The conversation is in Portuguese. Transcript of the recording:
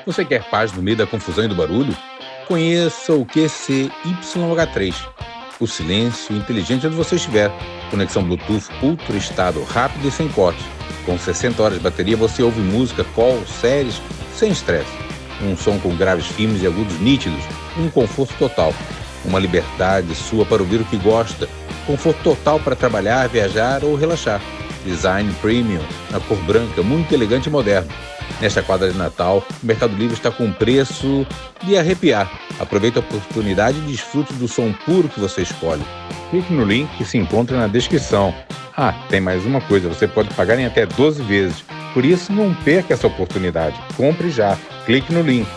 Você quer paz no meio da confusão e do barulho? Conheça o QCYH3. O silêncio inteligente onde você estiver. Conexão Bluetooth ultra estado, rápido e sem corte. Com 60 horas de bateria, você ouve música, call, séries, sem estresse. Um som com graves finos e agudos nítidos. Um conforto total. Uma liberdade sua para ouvir o que gosta. Conforto total para trabalhar, viajar ou relaxar. Design premium, na cor branca, muito elegante e moderno. Nesta quadra de Natal, o Mercado Livre está com um preço de arrepiar. Aproveite a oportunidade e desfrute do som puro que você escolhe. Clique no link que se encontra na descrição. Tem mais uma coisa, você pode pagar em até 12 vezes. Por isso, não perca essa oportunidade. Compre já. Clique no link.